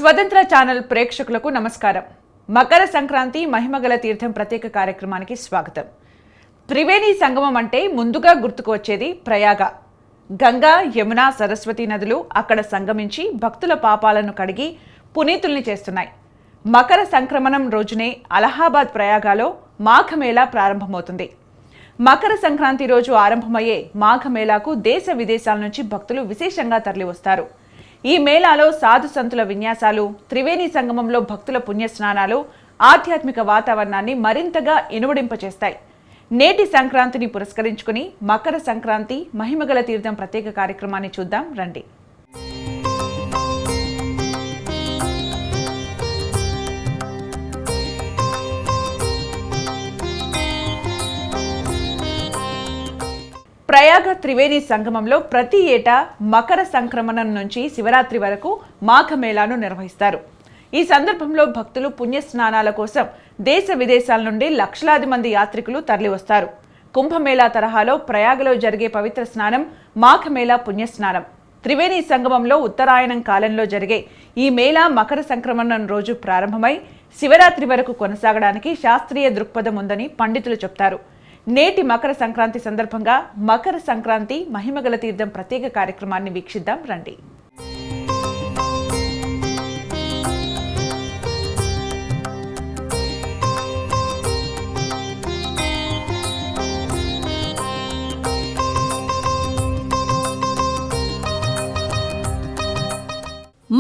స్వతంత్ర ఛానల్ ప్రేక్షకులకు నమస్కారం. మకర సంక్రాంతి మహిమగల తీర్థం ప్రత్యేక కార్యక్రమానికి స్వాగతం. త్రివేణి సంగమం అంటే ముందుగా గుర్తుకు వచ్చేది ప్రయాగ. గంగా, యమున, సరస్వతి నదులు అక్కడ సంగమించి భక్తుల పాపాలను కడిగి పునీతుల్ని చేస్తున్నాయి. మకర సంక్రమణం రోజునే అలహాబాద్ ప్రయాగలో మాఘమేళా ప్రారంభమవుతుంది. మకర సంక్రాంతి రోజు ఆరంభమయ్యే మాఘమేళాకు దేశ విదేశాల నుంచి భక్తులు విశేషంగా తరలివస్తారు. ఈ మేళాలో సాధు సంతుల విన్యాసాలు, త్రివేణి సంగమంలో భక్తుల పుణ్యస్నానాలు ఆధ్యాత్మిక వాతావరణాన్ని మరింతగా ఇనువడింపచేస్తాయి. నేటి సంక్రాంతిని పురస్కరించుకుని మకర సంక్రాంతి మహిమగల తీర్థం ప్రత్యేక కార్యక్రమాన్ని చూద్దాం రండి. ప్రయాగ త్రివేణి సంగమంలో ప్రతి ఏటా మకర సంక్రమణం నుంచి శివరాత్రి వరకు మాఘమేళాను నిర్వహిస్తారు. ఈ సందర్భంలో భక్తులు పుణ్యస్నానాల కోసం దేశ విదేశాల నుండి లక్షలాది మంది యాత్రికులు తరలివస్తారు. కుంభమేళా తరహాలో ప్రయాగలో జరిగే పవిత్ర స్నానం మాఘమేళా పుణ్యస్నానం. త్రివేణి సంగమంలో ఉత్తరాయణం కాలంలో జరిగే ఈ మేళా మకర సంక్రమణం రోజు ప్రారంభమై శివరాత్రి వరకు కొనసాగడానికి శాస్త్రీయ దృక్పథం ఉందని పండితులు చెప్తారు. నేటి మకర సంక్రాంతి సందర్భంగా మకర సంక్రాంతి మహిమగల తీర్థం ప్రత్యేక కార్యక్రమాన్ని వీక్షిద్దాం రండి.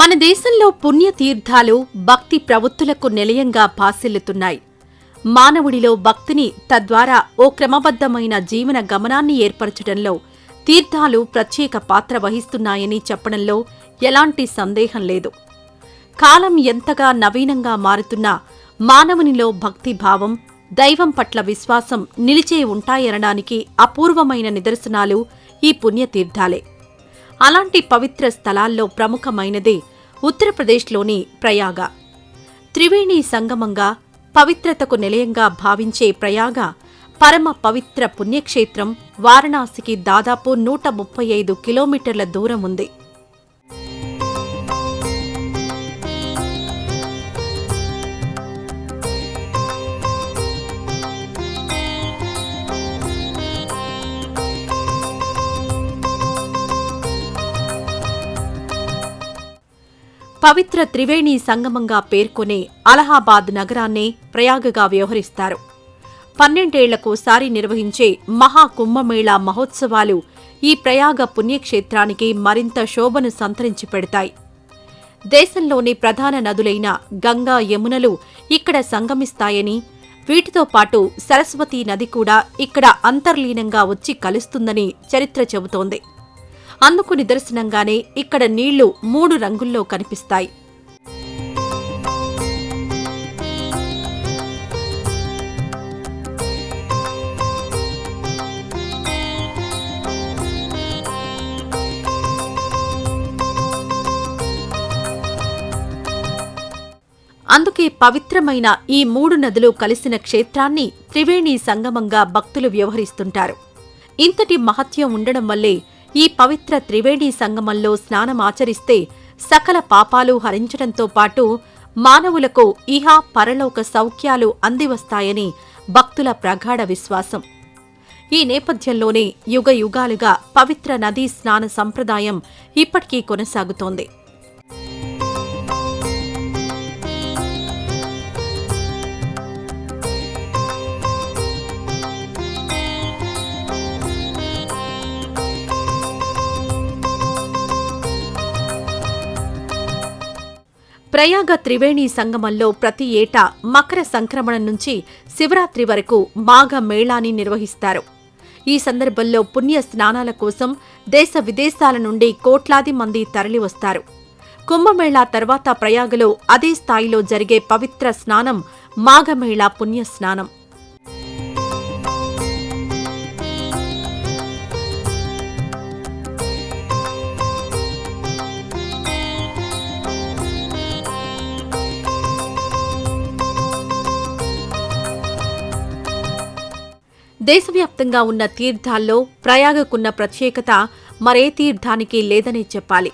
మన దేశంలో పుణ్యతీర్థాలు భక్తి ప్రవృత్తులకు నిలయంగా భాసిల్లుతున్నాయి. మానవుడిలో భక్తిని, తద్వారా ఓ క్రమబద్ధమైన జీవన గమనాన్ని ఏర్పరచడంలో తీర్థాలు ప్రత్యేక పాత్ర వహిస్తున్నాయని చెప్పడంలో ఎలాంటి సందేహం లేదు. కాలం ఎంతగా నవీనంగా మారుతున్నా మానవునిలో భక్తిభావం, దైవం పట్ల విశ్వాసం నిలిచే ఉంటాయనడానికి అపూర్వమైన నిదర్శనాలు ఈ పుణ్యతీర్థాలే. అలాంటి పవిత్ర స్థలాల్లో ప్రముఖమైనదే ఉత్తరప్రదేశ్లోని ప్రయాగ. త్రివేణి సంగమంగా పవిత్రతకు నిలయంగా భావించే ప్రయాగ పరమ పవిత్ర పుణ్యక్షేత్రం వారణాసికి దాదాపు 135 కిలోమీటర్ల దూరం ఉంది. పవిత్ర త్రివేణి సంగమంగా పేర్కొనే అలహాబాద్ నగరాన్నే ప్రయాగగా వ్యవహరిస్తారు. 12 ఏళ్లకోసారి నిర్వహించే మహాకుంభమేళా మహోత్సవాలు ఈ ప్రయాగ పుణ్యక్షేత్రానికి మరింత శోభను సంతరించి పెడతాయి. దేశంలోని ప్రధాన నదులైన గంగా, యమునలు ఇక్కడ సంగమిస్తాయని, వీటితో పాటు సరస్వతీ నది కూడా ఇక్కడ అంతర్లీనంగా వచ్చి కలుస్తుందని చరిత్ర చెబుతోంది. అందుకు నిదర్శనంగానే ఇక్కడ నీళ్లు 3 రంగుల్లో కనిపిస్తాయి. అందుకే పవిత్రమైన ఈ 3 నదులు కలిసిన క్షేత్రాన్ని త్రివేణి సంగమంగా భక్తులు వ్యవహరిస్తుంటారు. ఇంతటి మహత్యం ఉండడం వల్లే ఈ పవిత్ర త్రివేణి సంగమంలో స్నానమాచరిస్తే సకల పాపాలు హరించడంతో పాటు మానవులకు ఇహ పరలోక సౌఖ్యాలు అందివస్తాయని భక్తుల ప్రగాఢ విశ్వాసం. ఈ నేపథ్యంలోనే యుగ యుగాలుగా పవిత్ర నదీ స్నాన సంప్రదాయం ఇప్పటికీ కొనసాగుతోంది. ప్రయాగ త్రివేణి సంగమంలో ప్రతి ఏటా మకర సంక్రమణం నుంచి శివరాత్రి వరకు మాఘ మేళాని నిర్వహిస్తారు. ఈ సందర్భంలో పుణ్య స్నానాల కోసం దేశ విదేశాల నుండి కోట్లాది మంది తరలివస్తారు. కుంభమేళా తర్వాత ప్రయాగలో అదే స్థాయిలో జరిగే పవిత్ర స్నానం మాఘమేళా పుణ్యస్నానం. దేశవ్యాప్తంగా ఉన్న తీర్థాల్లో ప్రయాగకున్న ప్రత్యేకత మరే తీర్థానికి లేదనే చెప్పాలి.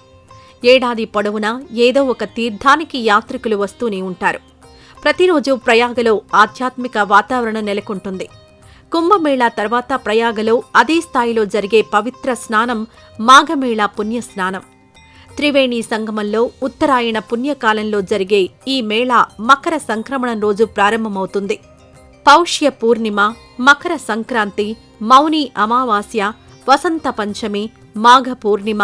ఏడాది పొడవునా ఏదో ఒక తీర్థానికి యాత్రికులు వస్తూనే ఉంటారు. ప్రతిరోజు ప్రయాగలో ఆధ్యాత్మిక వాతావరణం నెలకొంటుంది. కుంభమేళా తర్వాత ప్రయాగలో అదే స్థాయిలో జరిగే పవిత్ర స్నానం మాఘమేళా పుణ్యస్నానం. త్రివేణి సంగమంలో ఉత్తరాయణ పుణ్యకాలంలో జరిగే ఈ మేళా మకర సంక్రమణం రోజు ప్రారంభమవుతుంది. పౌష్య పూర్ణిమ, మకర సంక్రాంతి, మౌని అమావాస్య, వసంత పంచమి, మాఘ పూర్ణిమ,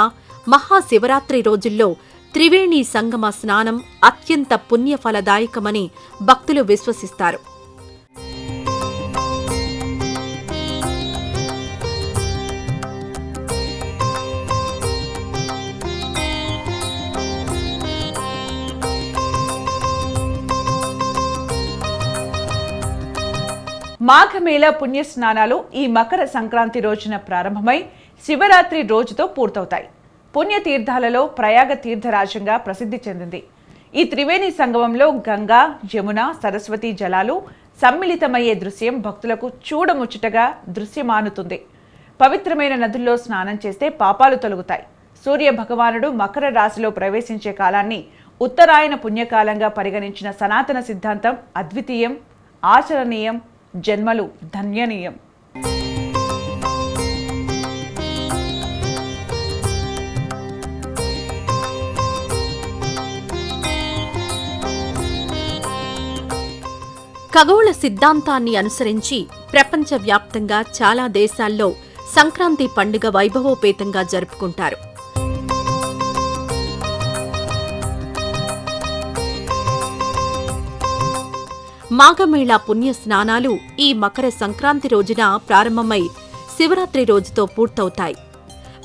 మహాశివరాత్రి రోజుల్లో త్రివేణి సంగమ స్నానం అత్యంత పుణ్యఫలదాయకమని భక్తులు విశ్వసిస్తారు. మాఘమేళ పుణ్యస్నానాలు ఈ మకర సంక్రాంతి రోజున ప్రారంభమై శివరాత్రి రోజుతో పూర్తవుతాయి. పుణ్యతీర్థాలలో ప్రయాగ తీర్థరాజంగా ప్రసిద్ధి చెందింది. ఈ త్రివేణి సంగమంలో గంగా, యమున, సరస్వతి జలాలు సమ్మిళితమయ్యే దృశ్యం భక్తులకు చూడముచ్చటగా దృశ్యమానుతుంది. పవిత్రమైన నదుల్లో స్నానం చేస్తే పాపాలు తొలగుతాయి. సూర్య భగవానుడు మకర రాశిలో ప్రవేశించే కాలాన్ని ఉత్తరాయణ పుణ్యకాలంగా పరిగణించిన సనాతన సిద్ధాంతం అద్వితీయం, ఆచరణీయం, జన్మలు ధన్యనీయం. ఖగోళ సిద్ధాంతాన్ని అనుసరించి ప్రపంచవ్యాప్తంగా చాలా దేశాల్లో సంక్రాంతి పండుగ వైభవోపేతంగా జరుపుకుంటారు. మాఘమేళా పుణ్య స్నానాలు ఈ మకర సంక్రాంతి రోజున ప్రారంభమై శివరాత్రి రోజుతో పూర్తవుతాయి.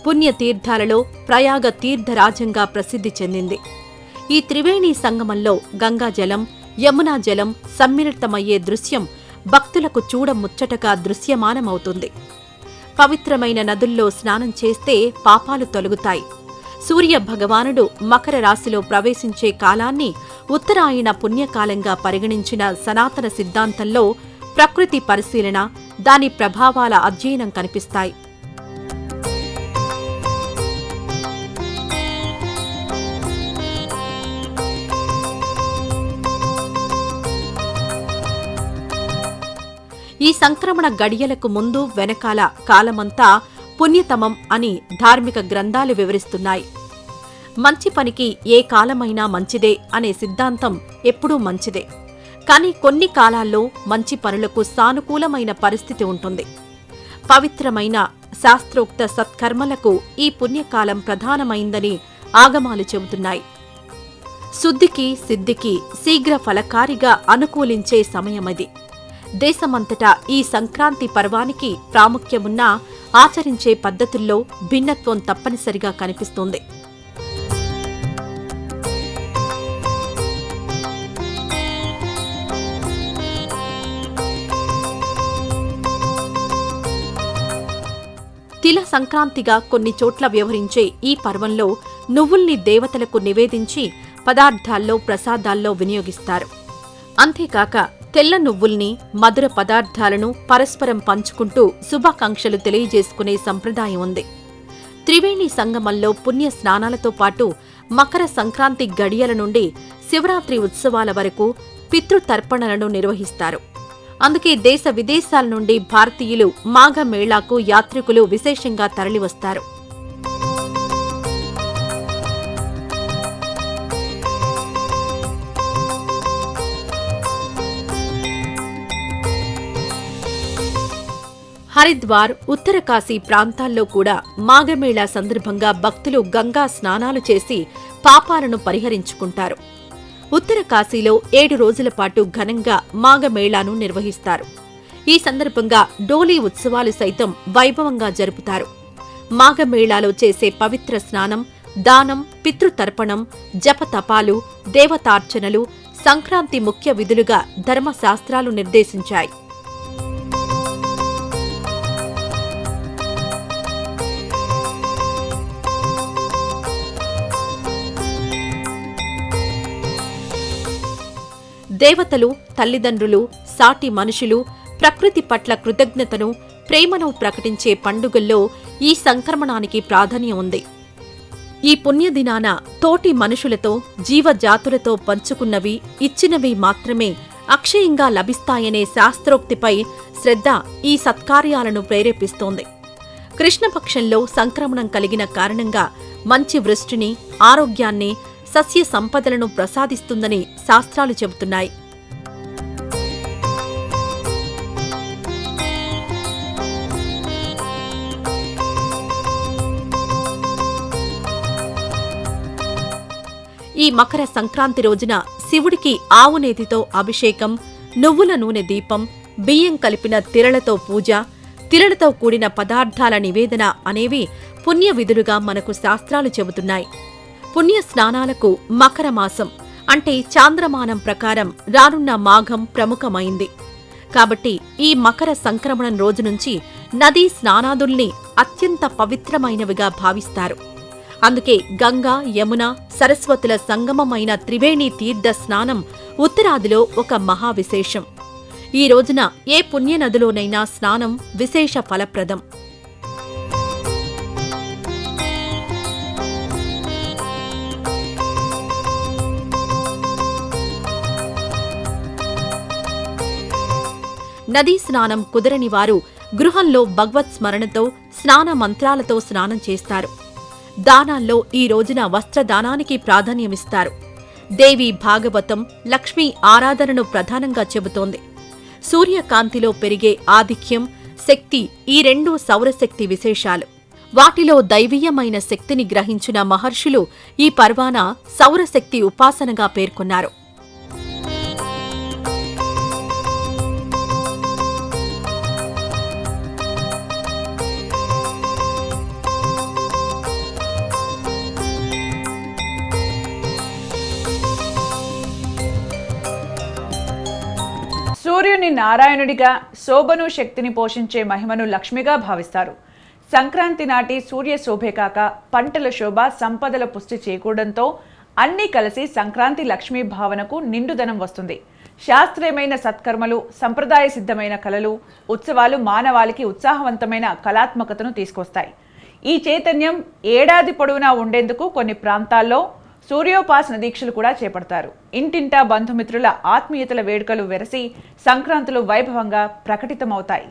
పుణ్యతీర్థాలలో ప్రయాగ తీర్థరాజంగా ప్రసిద్ధి చెందింది. ఈ త్రివేణి సంగమంలో గంగాజలం, యమునా జలం సమ్మిళితమయ్యే దృశ్యం భక్తులకు చూడముచ్చటగా దృశ్యమానమవుతుంది. పవిత్రమైన నదుల్లో స్నానం చేస్తే పాపాలు తొలగుతాయి. సూర్య భగవానుడు మకర రాశిలో ప్రవేశించే కాలాన్ని ఉత్తరాయణ పుణ్యకాలంగా పరిగణించిన సనాతన సిద్ధాంతంలో ప్రకృతి పరిశీలన, దాని ప్రభావాల అధ్యయనం కనిపిస్తాయి. ఈ సంక్రమణ గడియలకు ముందు వెనకాల కాలమంతా పుణ్యతమం అని ధార్మిక గ్రంథాలు వివరిస్తున్నాయి. మంచి పనికి ఏ కాలమైనా మంచిదే అనే సిద్ధాంతం ఎప్పుడూ మంచిదే. కానీ కొన్ని కాలాల్లో మంచి పనులకు సానుకూలమైన పరిస్థితి ఉంటుంది. పవిత్రమైన శాస్త్రోక్త సత్కర్మలకు ఈ పుణ్యకాలం ప్రధానమైందని ఆగమాలు చెబుతున్నాయి. శుద్ధికి, సిద్ధికి శీఘ్ర ఫలకారిగా అనుకూలించే సమయమది. దేశమంతటా ఈ సంక్రాంతి పర్వానికి ప్రాముఖ్యమున్నా ఆచరించే పద్ధతుల్లో భిన్నత్వం తప్పనిసరిగా కనిపిస్తోంది. తిల సంక్రాంతిగా కొన్ని చోట్ల వ్యవహరించే ఈ పర్వంలో నువ్వుల్ని దేవతలకు నివేదించి పదార్థాల్లో, ప్రసాదాల్లో వినియోగిస్తారు. అంతేకాక తెల్ల నువ్వుల్ని, మధుర పదార్థాలను పరస్పరం పంచుకుంటూ శుభాకాంక్షలు తెలియజేసుకునే సంప్రదాయం ఉంది. త్రివేణి సంగమంలో పుణ్య స్నానాలతో పాటు మకర సంక్రాంతి గడియల నుండి శివరాత్రి ఉత్సవాల వరకు పితృతర్పణలను నిర్వహిస్తారు. అందుకే దేశ విదేశాల నుండి భారతీయులు మాఘమేళాకు యాత్రికులు విశేషంగా తరలివస్తారు. హరిద్వార్, ఉత్తరకాశీ ప్రాంతాల్లో కూడా మాఘమేళా సందర్భంగా భక్తులు గంగా స్నానాలు చేసి పాపాలను పరిహరించుకుంటారు. ఉత్తరకాశీలో 7 రోజుల పాటు ఘనంగా మాఘమేళాను నిర్వహిస్తారు. ఈ సందర్భంగా డోలీ ఉత్సవాలు సైతం వైభవంగా జరుపుతారు. మాఘమేళాలో చేసే పవిత్ర స్నానం, దానం, పితృతర్పణం, జపతపాలు, దేవతార్చనలు సంక్రాంతి ముఖ్య విధులుగా ధర్మశాస్త్రాలు నిర్దేశించాయి. దేవతలు, తల్లిదండ్రులు, సాటి మనుషులు, ప్రకృతి పట్ల కృతజ్ఞతను, ప్రేమను ప్రకటించే పండుగల్లో ఈ సంక్రమణానికి ప్రాధాన్యం ఉంది. ఈ పుణ్యదినాన తోటి మనుషులతో జీవజాతులతో పంచుకున్నవి ఇచ్చినవి మాత్రమే అక్షయంగా లభిస్తాయనే శాస్త్రోక్తిపై శ్రద్ధ ఈ సత్కార్యాలను ప్రేరేపిస్తోంది. కృష్ణపక్షంలో సంక్రమణం కలిగిన కారణంగా మంచి వృష్టిని, ఆరోగ్యాన్ని, సస్య సంపదలను ప్రసాదిస్తుందని శాస్త్రాలు చెబుతున్నాయి. ఈ మకర సంక్రాంతి రోజున శివుడికి ఆవునేతితో అభిషేకం, నువ్వుల నూనె దీపం, బియ్యం కలిపిన తిరలతో పూజ, తిరలతో కూడిన పదార్థాల నివేదన అనేవి పుణ్య విధులుగా మనకు శాస్త్రాలు చెబుతున్నాయి. పుణ్య స్నానాలకు మకర మాసం అంటే చాంద్రమానం ప్రకారం రానున్న మాఘం ప్రముఖమైంది. కాబట్టి ఈ మకర సంక్రమణం రోజు నుంచి నదీ స్నానాదుల్ని అత్యంత పవిత్రమైనవిగా భావిస్తారు. అందుకే గంగా, యమున, సరస్వతుల సంగమమైన త్రివేణి తీర్థ స్నానం ఉత్తరాదిలో ఒక మహావిశేషం. ఈ రోజున ఏ పుణ్యనదిలోనైనా స్నానం విశేష ఫలప్రదం. నదీ స్నానం కుదరని వారు గృహంలో భగవత్ స్మరణతో, స్నాన మంత్రాలతో స్నానం చేస్తారు. దానాల్లో ఈ రోజున వస్త్రదానానికి ప్రాధాన్యమిస్తారు. దేవి భాగవతం లక్ష్మీ ఆరాధనను ప్రధానంగా చెబుతోంది. సూర్యకాంతిలో పెరిగే ఆధిక్యం, శక్తి ఈ రెండూ సౌరశక్తి విశేషాలు. వాటిలో దైవీయమైన శక్తిని గ్రహించిన మహర్షులు ఈ పర్వాన సౌరశక్తి ఉపాసనగా పేర్కొన్నారు. సూర్యుని నారాయణుడిగా, శోభను శక్తిని పోషించే మహిమను లక్ష్మిగా భావిస్తారు. సంక్రాంతి నాటి సూర్య శోభే కాక పంటల శోభ, సంపదల పుష్టి చేకూడంతో అన్నీ కలిసి సంక్రాంతి లక్ష్మీ భావనకు నిండుదనం వస్తుంది. శాస్త్రీయమైన సత్కర్మలు, సంప్రదాయ సిద్ధమైన కళలు, ఉత్సవాలు మానవాళికి ఉత్సాహవంతమైన కళాత్మకతను తీసుకొస్తాయి. ఈ చైతన్యం ఏడాది పొడవునా ఉండేందుకు కొన్ని ప్రాంతాల్లో సూర్యోపాసన దీక్షలు కూడా చేపడతారు. ఇంటింటా బంధుమిత్రుల ఆత్మీయతల వేడుకలు వెరసి సంక్రాంతులు వైభవంగా ప్రకటితమవుతాయి.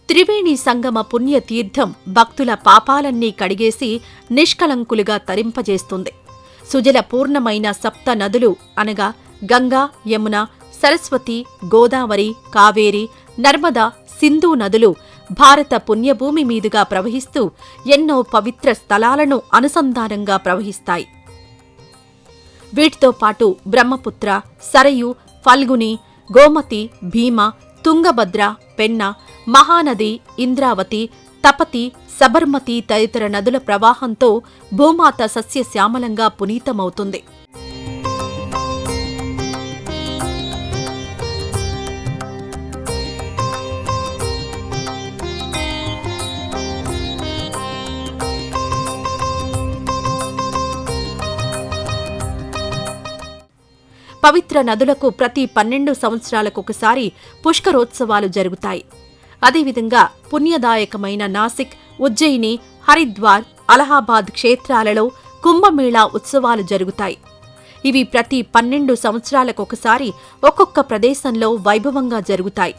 త్రివేణి సంగమ పుణ్యతీర్థం భక్తుల పాపాలన్నీ కడిగేసి నిష్కళంకులుగా తరింపజేస్తుంది. సుజల పూర్ణమైన సప్త నదులు అనగా గంగా, యమున, సరస్వతి, గోదావరి, కావేరి, నర్మదా, సింధు నదులు భారత పుణ్యభూమి మీదుగా ప్రవహిస్తూ ఎన్నో పవిత్ర స్థలాలను అనుసంధానంగా ప్రవహిస్తాయి. వీటితో పాటు బ్రహ్మపుత్ర, సరయు, ఫల్గుని, గోమతి, భీమ, తుంగభద్ర, పెన్న, మహానది, ఇంద్రావతి, తపతి, సబర్మతి తదితర నదుల ప్రవాహంతో భూమాత సస్యశ్యామలంగా పునీతమవుతుంది. పవిత్ర నదులకు ప్రతి 12 సంవత్సరాలకొకసారి పుష్కరోత్సవాలు జరుగుతాయి. అదేవిధంగా పుణ్యదాయకమైన నాసిక్, ఉజ్జయిని, హరిద్వార్, అలహాబాద్ క్షేత్రాలలో కుంభమేళా ఉత్సవాలు జరుగుతాయి. ఇవి ప్రతి 12 సంవత్సరాలకొకసారి ఒక్కొక్క ప్రదేశంలో వైభవంగా జరుగుతాయి.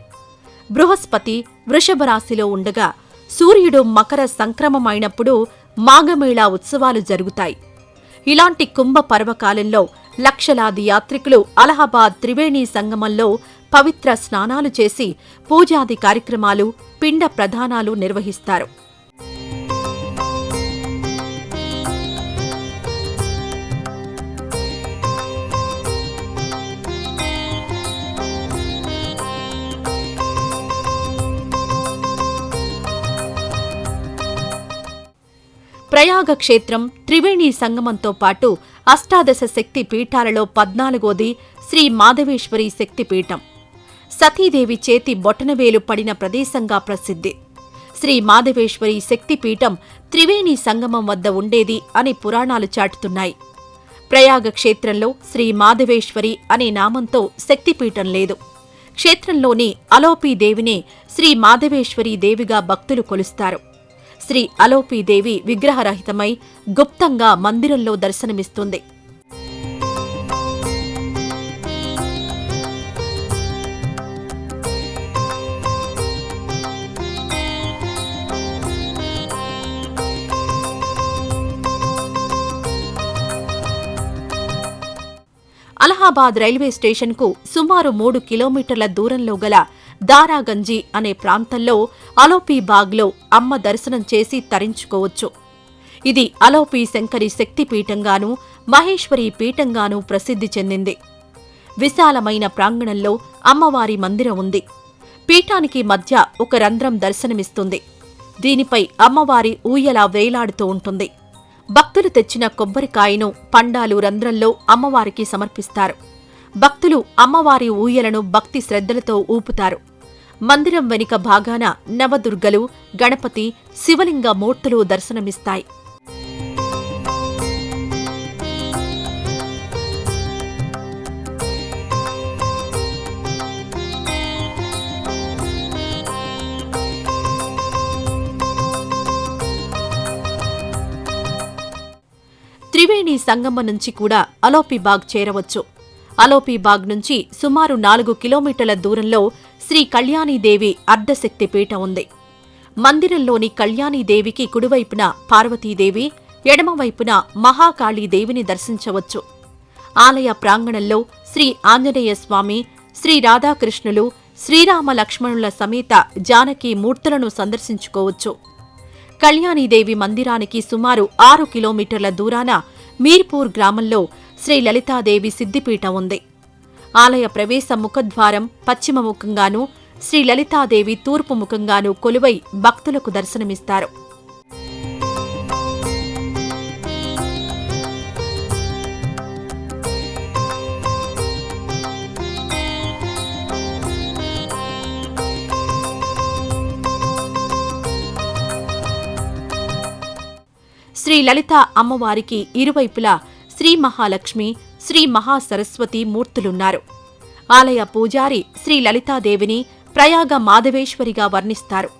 బృహస్పతి వృషభ రాశిలో ఉండగా సూర్యుడు మకర సంక్రమమైనప్పుడు మాఘమేళా ఉత్సవాలు జరుగుతాయి. ఇలాంటి కుంభ పర్వకాలంలో లక్షలాది యాత్రికులు అలహాబాద్ త్రివేణి సంగమంలో పవిత్ర స్నానాలు చేసి పూజాది కార్యక్రమాలు, పిండ ప్రదానాలు నిర్వహిస్తారు. ప్రయాగ క్షేత్రం త్రివేణి సంగమంతో పాటు అష్టాదశ శక్తి పీఠాలలో 14వది శ్రీ మాధవేశ్వరి శక్తిపీఠం. సతీదేవి చేతి బొటనవేలు పడిన ప్రదేశంగా ప్రసిద్ధి. శ్రీ మాధవేశ్వరి శక్తిపీఠం త్రివేణి సంగమం వద్ద ఉండేది అని పురాణాలు చాటుతున్నాయి. ప్రయాగ క్షేత్రంలో శ్రీ మాధవేశ్వరి అనే నామంతో శక్తిపీఠం లేదు. క్షేత్రంలోని అలోపీదేవినే శ్రీ మాధవేశ్వరీ దేవిగా భక్తులు కొలుస్తారు. శ్రీ అలోపీదేవి విగ్రహరహితమై గుప్తంగా మందిరంలో దర్శనమిస్తుంది. అలహాబాద్ రైల్వే స్టేషన్కు సుమారు 3 కిలోమీటర్ల దూరంలో గల దారాగంజి అనే ప్రాంతంలో అలోపీబాగ్లో అమ్మ దర్శనం చేసి తరించుకోవచ్చు. ఇది అలోపీ శంకరి శక్తిపీఠంగానూ మహేశ్వరీ పీఠంగానూ ప్రసిద్ధి చెందింది. విశాలమైన ప్రాంగణంలో అమ్మవారి మందిరం ఉంది. పీఠానికి మధ్య ఒక రంధ్రం దర్శనమిస్తుంది. దీనిపై అమ్మవారి ఊయల వేలాడుతూ ఉంటుంది. భక్తులు తెచ్చిన కొబ్బరికాయను పండాలు రంధ్రంలో అమ్మవారికి సమర్పిస్తారు. భక్తులు అమ్మవారి ఊయలను భక్తి శ్రద్ధలతో ఊపుతారు. మందిరం వెనుక భాగాన నవదుర్గలు, గణపతి, శివలింగ మూర్తులు దర్శనమిస్తాయి. త్రివేణి సంగమం నుంచి కూడా అలోపీబాగ్ చేరవచ్చు. అలోపీబాగ్ నుంచి సుమారు 4 కిలోమీటర్ల దూరంలో శ్రీ కళ్యాణీదేవి అర్ధశక్తి పీఠం ఉంది. మందిరంలోని కళ్యాణీదేవికి కుడివైపున పార్వతీదేవి, ఎడమవైపున మహాకాళీదేవిని దర్శించవచ్చు. ఆలయ ప్రాంగణంలో శ్రీ ఆంజనేయ స్వామి, శ్రీ రాధాకృష్ణులు, శ్రీరామ లక్ష్మణుల సమేత జానకి మూర్తులను సందర్శించుకోవచ్చు. కళ్యాణీదేవి మందిరానికి సుమారు 6 కిలోమీటర్ల దూరాన మీర్పూర్ గ్రామంలో శ్రీ లలితాదేవి సిద్దిపీఠం ఉంది. ఆలయ ప్రవేశ ముఖద్వారం పశ్చిమ ముఖంగానూ, శ్రీ లలితాదేవి తూర్పు ముఖంగానూ కొలువై భక్తులకు దర్శనమిస్తారు. శ్రీ లలిత అమ్మవారికి ఇరువైపులా శ్రీ మహాలక్ష్మి, శ్రీ మహాసరస్వతి మూర్తులున్నారు. ఆలయ పూజారి శ్రీ లలితాదేవిని ప్రయాగ మాధవేశ్వరిగా వర్ణిస్తారు.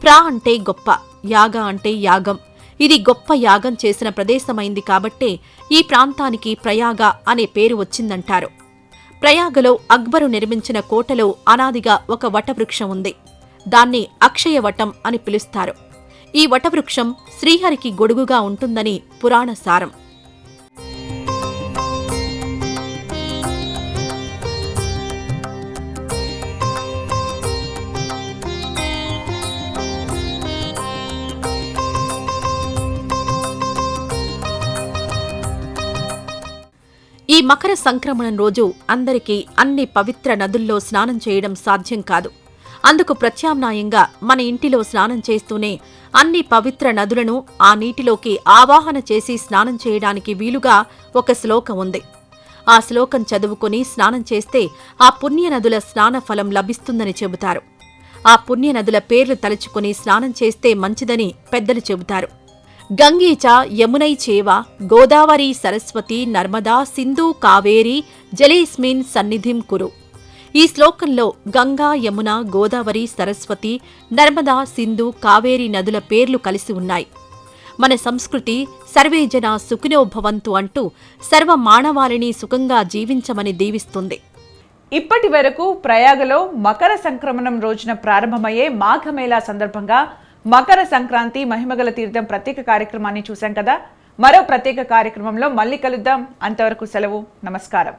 ప్రా అంటే గొప్ప, యాగ అంటే యాగం. ఇది గొప్ప యాగం చేసిన ప్రదేశమైంది కాబట్టే ఈ ప్రాంతానికి ప్రయాగ అనే పేరు వచ్చిందంటారు. ప్రయాగలో అక్బరు నిర్మించిన కోటలో అనాదిగా ఒక వటవృక్షం ఉంది. దాన్ని అక్షయవటం అని పిలుస్తారు. ఈ వటవృక్షం శ్రీహరికి గొడుగుగా ఉంటుందని పురాణ సారం. ఈ మకర సంక్రమణం రోజు అందరికీ అన్ని పవిత్ర నదుల్లో స్నానం చేయడం సాధ్యం కాదు. అందుకు ప్రత్యామ్నాయంగా మన ఇంటిలో స్నానం చేస్తూనే అన్ని పవిత్ర నదులను ఆ నీటిలోకి ఆవాహన చేసి స్నానం చేయడానికి వీలుగా ఒక శ్లోకం ఉంది. ఆ శ్లోకం చదువుకుని స్నానం చేస్తే ఆ పుణ్యనదుల స్నాన ఫలం లభిస్తుందని చెబుతారు. ఆ పుణ్యనదుల పేర్లు తలుచుకుని స్నానం చేస్తే మంచిదని పెద్దలు చెబుతారు. గంగీచ యమునై చేవ గోదావరి సరస్వతి నర్మదా సింధు కావేరి జలేస్మిన్ సన్నిధిం కురు. ఈ శ్లోకంలో గంగా, యమున, గోదావరి, సరస్వతి, నర్మదా, సింధు, కావేరి నదుల పేర్లు కలిసి ఉన్నాయి. మన సంస్కృతి సర్వేజన సుఖినో భవంతు అంటూ సర్వ మానవాళిని సుఖంగా జీవించమని దీవిస్తుంది. ఇప్పటి వరకు ప్రయాగలో మకర సంక్రమణం రోజున ప్రారంభమయ్యే మాఘమేళా సందర్భంగా మకర సంక్రాంతి మహిమగల తీర్థం ప్రత్యేక కార్యక్రమాన్ని చూశాం కదా. మరో ప్రత్యేక కార్యక్రమంలో మళ్ళీ కలుద్దాం. అంతవరకు సెలవు. నమస్కారం.